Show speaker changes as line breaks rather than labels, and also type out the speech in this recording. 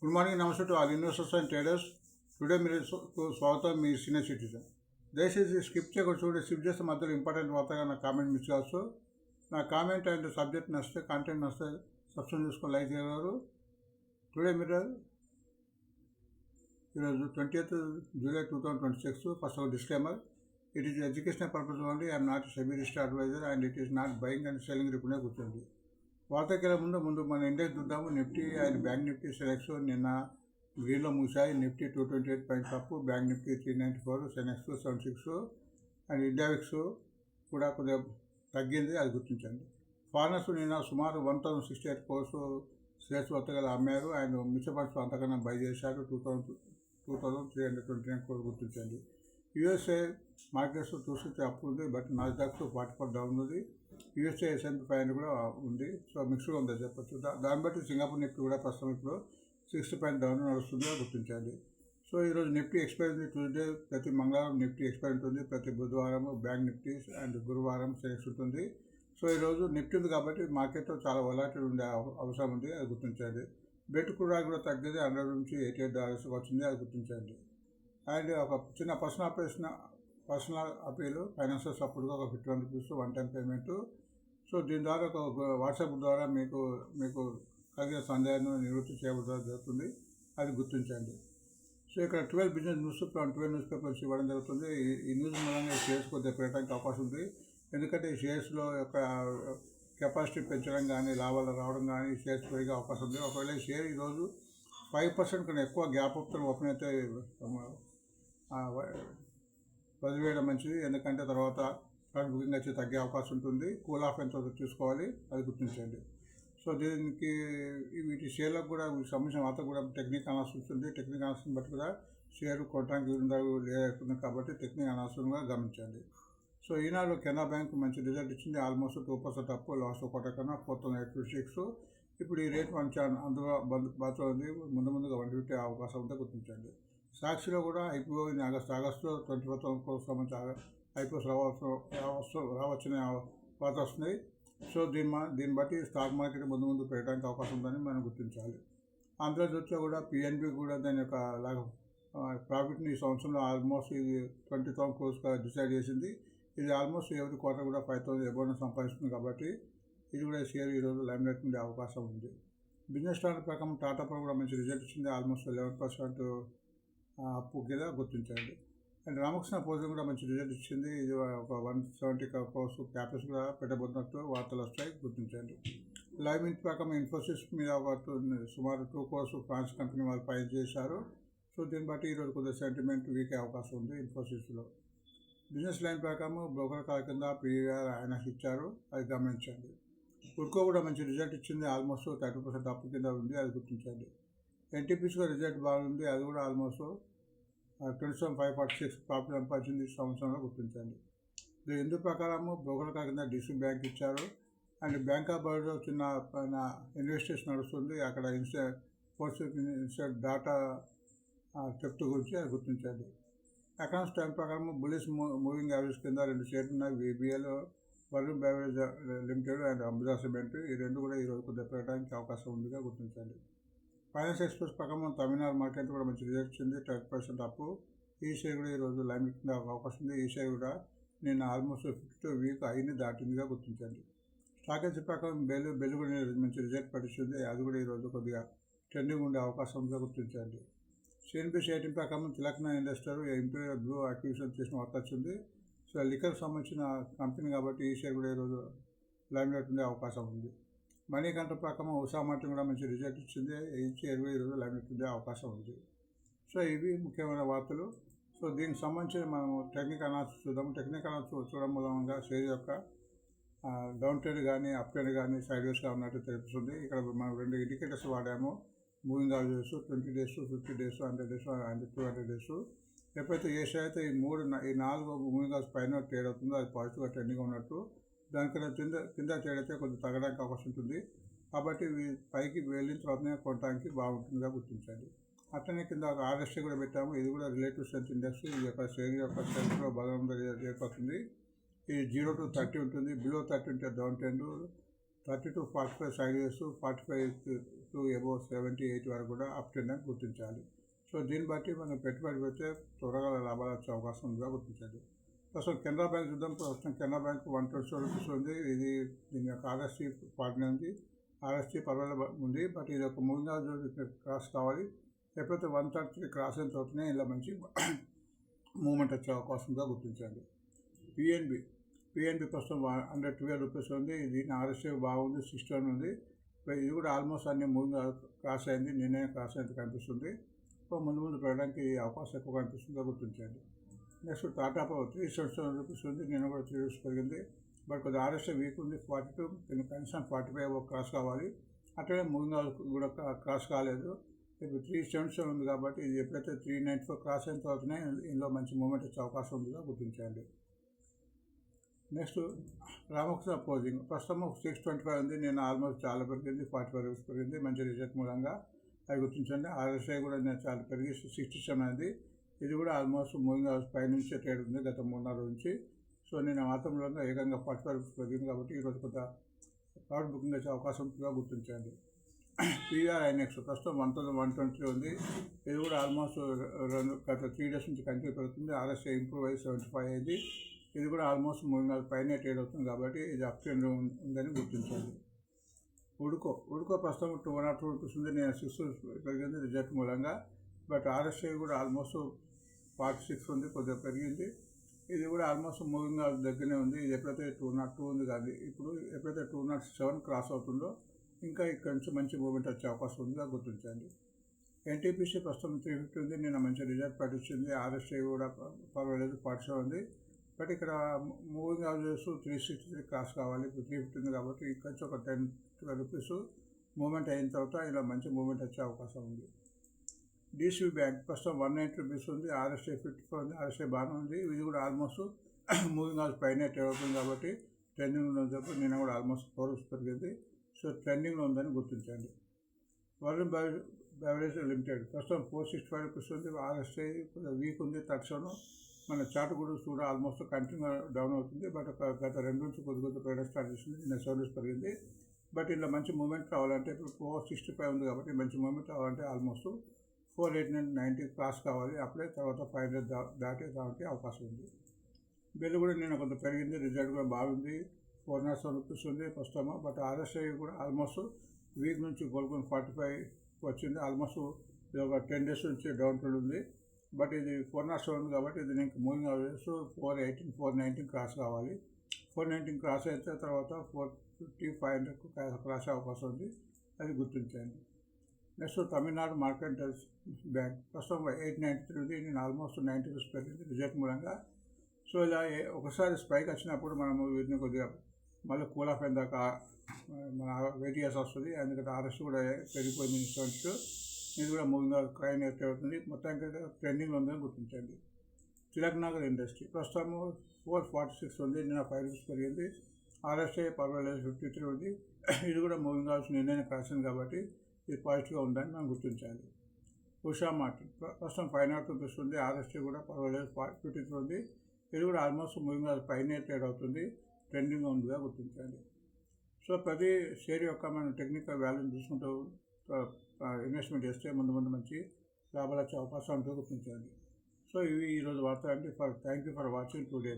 Good morning, నమస్తే to all investors and traders. Today మీరు స్వాగతం, మీ సీనియర్ సిటిజన్. దయచేసి స్కిప్ చేయకుండా చూడండి. స్కిప్ చేస్తే మధ్యలో ఇంపార్టెంట్ వార్తగా నా కామెంట్ మిస్ కావచ్చు. నా కామెంట్ అండ్ సబ్జెక్ట్ నచ్చితే, కంటెంట్ నచ్చితే సబ్స్క్రైబ్ చేసుకొని లైక్ చేయగలరు. టుడే మీరు ఈరోజు 20th July 2026. First of disclaimer, it is educational purpose only. I'm not SEBI registered advisor and it is not buying and selling రిపునే కూర్చోండి. వార్తకెళ్ళే ముందు మన ఇండెక్స్ చూద్దాము. నిఫ్టీ అండ్ బ్యాంక్ నిఫ్టీ సెలెక్స్ నిన్న గ్రీన్లో ముగిశాయి. Nifty 228 points up, bank Nifty 394, Sensex 76 and India VIX కూడా కొద్దిగా తగ్గింది, అది గుర్తించండి. ఫారినర్స్ నిన్న సుమారు 1068 crores షేర్స్ వర్తగల అమ్మారు అండ్ మ్యూచువల్ ఫండ్స్ అంతకన్నా బై చేశారు. 2329 crores గుర్తించండి. యూఎస్ఏ మార్కెట్స్ చూస్తే అప్ ఉంది, బట్ నాస్డాక్ 44 డౌన్ ఉంది. యూఎస్ఏ S&P 500 కూడా ఉంది. సో మిక్స్డ్గా ఉందని చెప్పచ్చు. దాన్ని బట్టి సింగపూర్ నిఫ్టీ కూడా ప్రస్తుతం ఇప్పుడు 60 పాయింట్ డౌన్ నడుస్తుందో గుర్తించండి. సో ఈరోజు నిఫ్టీ ఎక్స్పైరీ ఉంది. ట్యూస్డే ప్రతి మంగళవారం నిఫ్టీ ఎక్స్పైరీ ఉంటుంది. ప్రతి బుధవారం బ్యాంక్ నిఫ్టీ అండ్ గురువారం సెలెక్స్ ఉంటుంది. సో ఈరోజు నిఫ్టీ ఉంది కాబట్టి మార్కెట్లో చాలా వొలాటిల్ ఉండే అవసరం ఉంది, అది గుర్తించండి. బెట్ కూడా తగ్గింది, 100 నుంచి $88 వచ్చింది, అది గుర్తించండి. అండ్ ఒక చిన్న పర్సనల్ అపీల్, ఫైనాన్షియల్ సపోర్ట్గా ఒక ₹51 వన్ టైం పేమెంట్. సో దీని ద్వారా ఒక వాట్సాప్ ద్వారా మీకు కలిగిన సందేహాన్ని నివృత్తి చేయడం జరుగుతుంది, అది గుర్తించండి. సో ఇక్కడ 12 బిజినెస్ న్యూస్ 12 న్యూస్ పేపర్స్ ఇవ్వడం జరుగుతుంది. ఈ న్యూస్ మూలంగా షేర్స్ కొద్దిగా పెరగడానికి అవకాశం ఉంది. ఎందుకంటే ఈ షేర్స్లో యొక్క కెపాసిటీ పెంచడం కానీ, లాభాలు రావడం కానీ, షేర్స్ పెరిగే అవకాశం ఉంది. ఒకవేళ షేర్ ఈరోజు 5% కన్నా ఎక్కువ గ్యాప్ అప్తో ఓపెన్ అయితే వదిలివేయడం మంచిది. ఎందుకంటే తర్వాత బుకింగ్ వచ్చి తగ్గే అవకాశం ఉంటుంది. కూల్ ఆఫ్ ఎంత చూసుకోవాలి, అది గుర్తించండి. సో దీనికి వీటి షేర్లకు కూడా సంబంధించిన వార్త కూడా టెక్నిక్ అనాలిసిస్ ఉంది. టెక్నిక్ అనాలిసిస్ బట్టి కూడా షేర్ కొట్టడానికి లేదవుతుంది కాబట్టి టెక్నిక్ అనాలిసిస్గా గమనించండి. సో ఈనాడు కెనరా బ్యాంక్ మంచి రిజల్ట్ ఇచ్చింది. ఆల్మోస్ట్ 2% అప్, లాస్ట్ క్వార్టర్ కన్నా 4856. ఇప్పుడు ఈ రేట్ మంచి అందులో బాగా ఉంది. ముందుగా 150 అవకాశం ఉంటే గుర్తించండి. సాక్షిలో కూడా ఐపీఓ ఆగస్టులో 24,000 crores సంబంధించి ఐపీఓస్ రావచ్చనే వార్త వస్తున్నాయి. సో దీన్ని బట్టి స్టాక్ మార్కెట్ ముందు పెరగడానికి అవకాశం ఉందని మనం గుర్తించాలి. ఆంధ్రజ్యోతిలో కూడా పిఎన్బి కూడా దాని యొక్క ప్రాఫిట్ని ఈ సంవత్సరంలో ఆల్మోస్ట్ ఇది 20,000 crores డిసైడ్ చేసింది. ఇది ఆల్మోస్ట్ ఎవరి క్వార్టర్ కూడా 5,000 అబౌవ్ సంపాదిస్తుంది కాబట్టి ఇది కూడా షేర్ ఈరోజు లైమ్ లైట్ ఉండే అవకాశం ఉంది. బిజినెస్ స్టాండర్డ్ ప్రకారం టాటా పవర్ కూడా మంచి రిజల్ట్ ఇచ్చింది. ఆల్మోస్ట్ 11% అప్పు కింద గుర్తించండి. అండ్ రామకృష్ణ పోర్జన్ కూడా మంచి రిజల్ట్ ఇచ్చింది. ఇది ఒక 170 crores క్యాపెక్స్ కూడా పెట్టబోతున్నట్టు వార్తలు వస్తాయి, గుర్తించండి. లైవ్ మింట్ ప్రకారం ఇన్ఫోసిస్ మీద సుమారు 2 crores ఫ్రాన్స్ కంపెనీ వాళ్ళు పై చేశారు. సో దీన్ని బట్టి ఈరోజు కొద్దిగా సెంటిమెంట్ వీక్ అయ్యే అవకాశం ఉంది ఇన్ఫోసిస్లో. బిజినెస్ లైన్ ప్రకారం బ్రోకర్ కాల కింద పీవీఆర్ ఆయన ఇచ్చారు, అది గమనించండి. ఉడ్కో కూడా మంచి రిజల్ట్ ఇచ్చింది. ఆల్మోస్ట్ 30% అప్పు కింద ఉంది, అది గుర్తించండి. ఎన్టీపీసీలో రిజల్ట్ బాగుంది, అది కూడా ఆల్మోస్ట్ 27,546 ప్రాఫిట్ సంపాదించింది ఈ సంవత్సరంలో, గుర్తించండి. ఇందు ప్రకారం బ్రోకర్ కాల కింద డిసి బ్యాంక్ ఇచ్చారు. అండ్ బ్యాంక్ ఆఫ్ బరోడా చిన్న ఇన్వెస్టేషన్ నడుస్తుంది. అక్కడ ఇన్స్టెడ్ డాటా థెఫ్ట్ గురించి అది గుర్తించండి. అకౌంట్స్ టైం ప్రకారం బులిష్ మూవింగ్ యావరేజ్ కింద 2 షేర్లు ఉన్నాయి. VBL, Varun beverage limited and Ambuja cement, ఈ రెండు కూడా ఈరోజు కొద్దిగా పెరగడానికి అవకాశం ఉందిగా గుర్తించండి. ఫైనాన్స్ ఎక్స్ప్రెస్ ప్రకారం తమిళనాడు మార్కెట్ కూడా మంచి రిజల్ట్ ఇచ్చింది, 30% అప్పు. ఈ షేర్ కూడా ఈరోజు లైమ్ కింద అవకాశం ఉంది. ఈ షేర్ కూడా నిన్న ఆల్మోస్ట్ 52 వీక్ అయిన దాటిందిగా గుర్తించండి. స్టాక్ ఎక్స్చేంజ్ ప్రకారం బెల్లు కూడా మంచి రిజల్ట్ పడిస్తుంది, అది కూడా ఈరోజు కొద్దిగా ట్రెండింగ్ ఉండే అవకాశం ఉందిగా గుర్తించండి. CNBC రేటింగ్ ప్రకారం తిలక్నా ఇండస్ట్రీ ఇంపీరియల్ బ్లూ అక్విజిషన్ చేసిన వార్త వచ్చింది. సో లిక్కర్ సంబంధించిన కంపెనీ కాబట్టి ఈ షేర్ కూడా ఈరోజు లైమ్ లైట్ ఉండే అవకాశం ఉంది. మనీ కంట్రోల్ ప్రకారం ఉషా మార్టిన్ కూడా మంచి రిజల్ట్ ఇచ్చింది, ఈ షేర్ కూడా ఈరోజు లైమ్ లైట్ ఉండే అవకాశం ఉంది. సో ఇవి ముఖ్యమైన వార్తలు. సో దీనికి సంబంధించి మనం టెక్నికల్ అనాలిసిస్ చూద్దాం. టెక్నికల్ అనాలిసిస్ చూడడం మూలంగా షేర్ యొక్క డౌన్ ట్రెండ్ కానీ, అప్ ట్రెండ్ కానీ, సైడ్ వేస్గా ఉన్నట్టు తెలుస్తుంది. ఇక్కడ మనం 2 ఇండికేటర్స్ వాడాము. Moving averages 20 days, 50 days, 100 days and 200 days. ఎప్పుడైతే ఏ షేర్ అయితే ఈ 4 మూవింగ్ యావరేజ్ పైన ట్రేడ్ అవుతుందో అది పాజిటివ్గా ట్రెండింగ్గా ఉన్నట్టు, దానికన్నా కింద ట్రేడ్ అయితే కొంచెం తగ్గడానికి అవకాశం ఉంటుంది. కాబట్టి పైకి వెళ్ళిన తర్వాతనే కొనడానికి బాగుంటుందిగా గుర్తించండి. అట్లనే కింద ఒక RSI కూడా పెట్టాము. ఇది కూడా రిలేటివ్ స్ట్రెంత్ ఇండెక్స్. ఈ యొక్క షేర్ యొక్క స్ట్రెంత్లో బలంగా ఏర్పడుతుంది. ఇది 0 to 30 ఉంటుంది. బిలో 30 ఉంటే down trend, 30 to 45 side ways, 45 to above 78 వరకు కూడా అప్ ట్రెండ్ అని గుర్తించాలి. సో దీన్ని బట్టి మనం పెట్టుబడి పెడితే త్వరగా లాభాలు వచ్చే అవకాశం ఉందిగా గుర్తించండి. ప్రస్తుతం కెనరా బ్యాంక్ చూద్దాం. ప్రస్తుతం కెనరా బ్యాంక్ 127 రూపీస్ ఉంది. ఇది దీని యొక్క ఆర్ఎస్టీ 49 ఉంది. ఆర్ఎస్టీ పర్వాలేదు ఉంది, బట్ ఇది ఒక మూవింగ్ యావరేజ్ క్రాస్ కావాలి. ఎప్పుడైతే 133 క్రాస్ అయిన తర్వాతనే ఇలా మంచి మూవ్మెంట్ వచ్చే అవకాశంగా గుర్తించండి. పిఎన్బి ప్రస్తుతం 112 రూపీస్ ఉంది. దీని ఆర్ఎస్టీ బాగుంది, 61 ఉంది. ఇది కూడా ఆల్మోస్ట్ అన్ని మూవింగ్ క్రాస్ అయింది, నిన్నే క్రాస్ అయితే కనిపిస్తుంది. సో ముందు పెరగడానికి అవకాశం ఎక్కువ కనిపిస్తుందిగా గుర్తించండి. నెక్స్ట్ టాటా పవర్ 377 రూపీస్ ఉంది. నేను కూడా 3 రూపీస్ పెరిగింది, బట్ కొద్దిగా ఆర్ఎస్టీ వీక్ ఉంది, 42. దీనికి కనీసం 45 క్రాస్ కావాలి. అట్లనే మూవింగ్ కూడా క్రాస్ కాలేదు. ఇప్పుడు 377 ఉంది కాబట్టి ఇది ఎప్పుడైతే 394 క్రాస్ అయిన తర్వాతనే ఇందులో మంచి మూమెంట్ వచ్చే అవకాశం ఉందిగా గుర్తించండి. నెక్స్ట్ రామకృష్ణ పోజింగ్ ప్రస్తుతం 625 ఉంది. నేను ఆల్మోస్ట్ చాలా పెరిగింది, 45 రూపీస్ పెరిగింది, మంచి రిజల్ట్ మూలంగా అది గుర్తించండి. ఆర్ఎస్ఐ కూడా నేను చాలా పెరిగి 67 అయింది. ఇది కూడా ఆల్మోస్ట్ మూవింగ్ అవర్స్ పైనుంచి ట్రేడ్ ఉంది గత 3 రోజుల నుంచి. సో నేను మూలంగా ఏకంగా 45 రూపీస్ పెరిగింది కాబట్టి ఈరోజు కొంత కార్డ్ బుకింగ్ వచ్చే అవకాశం ఉంటుందిగా గుర్తించండి. పివిఆర్ ఐనెక్స్ ప్రస్తుతం 1123 ఉంది. ఇది కూడా ఆల్మోస్ట్ గత 3 డేస్ నుంచి కంటిన్యూ పెరుగుతుంది. ఆర్ఎస్ఐ ఇంప్రూవ్ అయ్యి 75 అయింది. ఇది కూడా ఆల్మోస్ట్ మూవింగ్ అవర్స్ పైనే ట్రేడ్ అవుతుంది కాబట్టి ఇది అప్ ట్రెండ్ ఉందని గుర్తించండి. ఉడుకో ప్రస్తుతం 202 రూపీస్ ఉంది. నేను 6 రూపీస్ పెరిగింది రిజల్ట్ మూలంగా, బట్ ఆర్ఎస్ఐ కూడా ఆల్మోస్ట్ 46 ఉంది, కొద్దిగా పెరిగింది. ఇది కూడా ఆల్మోస్ట్ మూవింగ్ దగ్గరనే ఉంది. ఇది ఎప్పుడైతే 202 ఉంది కానీ ఇప్పుడు ఎప్పుడైతే 207 క్రాస్ అవుతుందో ఇంకా ఇక్కడ నుంచి మంచి మూవ్మెంట్ వచ్చే అవకాశం ఉందిగా గుర్తించండి. ఎన్టీపీసీ ప్రస్తుతం 350 ఉంది. నేను మంచి రిజల్ట్ పట్టించింది. ఆర్ఎస్ఐ కూడా పర్వాలేదు, 47 ఉంది. బట్ ఇక్కడ మూవింగ్ యావరేజెస్ 363 క్రాస్ కావాలి. ఇప్పుడు 350 ఉంది కాబట్టి ఇక్కడ నుంచి ఒక 10-12 రూపీస్ మూవ్మెంట్ అయిన తర్వాత ఇలా మంచి మూవ్మెంట్ వచ్చే అవకాశం ఉంది. డిసిబి బ్యాంక్ ప్రస్తుతం 190 రూపీస్ ఉంది. ఆర్ఎస్ఐ 54 ఉంది. ఆర్ఎస్ఐ బాగానే ఉంది. ఇది కూడా ఆల్మోస్ట్ మూవింగ్ యావరేజ్ పైన ట్రేడ్ అవుతుంది కాబట్టి ట్రెండింగ్లో ఉన్నప్పుడు నేను కూడా ఆల్మోస్ట్ 4 రూపీస్ పెరిగింది. సో ట్రెండింగ్లో ఉందని గుర్తించండి. వరుణ్ బెవరేజ్ లిమిటెడ్ ప్రస్తుతం 465 రూపీస్ ఉంది. ఆర్ఎస్ఐ వీక్ ఉంది, 37. మన చార్ట్ కూడా ఆల్మోస్ట్ కంటిన్యూ డౌన్ అవుతుంది, బట్ గత 2 నుంచి కొద్ది పెరగడం స్టార్ట్ చేసింది. నిన్న 7 రూపీస్ పెరిగింది. బట్ ఇలా మంచి మూమెంట్ రావాలంటే ఇప్పుడు 465 ఉంది కాబట్టి మంచి మూమెంట్ రావాలంటే ఆల్మోస్ట్ 489.90 క్రాస్ కావాలి. అప్పుడే తర్వాత 500 దాటే రావడానికి అవకాశం ఉంది. బిల్లు కూడా నేను కొంత పెరిగింది, రిజల్ట్ కూడా బాగుంది. 407 రూపీస్ ఉంది ప్రస్తుతం. బట్ ఆర్ఎస్ఐ కూడా ఆల్మోస్ట్ వీక్ నుంచి కోలుకొని 45 వచ్చింది. ఆల్మోస్ట్ ఇది ఒక 10 డేస్ నుంచి డౌన్ ట్రెండ్ ఉంది. బట్ ఇది 407 ఉంది కాబట్టి ఇది నేను మూవింగ్ యావరేజ్ 418, 419 క్రాస్ కావాలి. 419 క్రాస్ అయితే తర్వాత 450, 500 క్రాస్ అవకాశం ఉంది, అది గుర్తించండి. నెక్స్ట్ తమిళనాడు మార్కెంటైజ్ బ్యాంక్ ప్రస్తుతం 893 ఉంది. నేను ఆల్మోస్ట్ 90 రూపీస్ పెరిగింది రిజల్ట్ మూలంగా. సో ఇలా ఒకసారి స్పైక్ వచ్చినప్పుడు మనము వీటిని కొద్దిగా మళ్ళీ కూల్ ఆఫ్ అయిన దాకా మన వెయిట్ చేయాల్సి వస్తుంది. ఎందుకంటే ఆర్ఎస్ కూడా పెరిగిపోయింది ఇన్స్టెంట్స్. ఇది కూడా మూవింగ్ క్రైన్ ఎట్ అవుతుంది. మొత్తానికి ట్రెండింగ్లో ఉందని గుర్తించండి. తిలక్ నగర్ ఇండస్ట్రీ ప్రస్తుతం 446 ఉంది. నిన్న 5 రూపీస్ పెరిగింది. ఆర్ఎస్ఐ పర్వాలేదు 53 ఉంది. ఇది కూడా మూవింగ్ కావాల్సిన నిర్ణయం కాసింది కాబట్టి ఇది పాజిటివ్గా ఉందని మనం గుర్తించాలి. ఉషా మార్ట్ ప్రస్తుతం 500 రూపీస్ ఉంది. ఆర్ఎస్ఐ కూడా పర్వాలేదు 53 ఉంది. ఇది కూడా ఆల్మోస్ట్ మూవింగ్ పైనే ట్రేడ్ అవుతుంది, ట్రెండింగ్గా ఉందిగా గుర్తించండి. సో ప్రతి షేర్ యొక్క మనం టెక్నికల్ వాల్యూని చూసుకుంటూ ఇన్వెస్ట్మెంట్ చేస్తే ముందు మంచి లాభాలు వచ్చే అవకాశం ఉంటుందో గుర్తించండి. సో ఇవి ఈరోజు వార్త అండి. Thank you for watching today.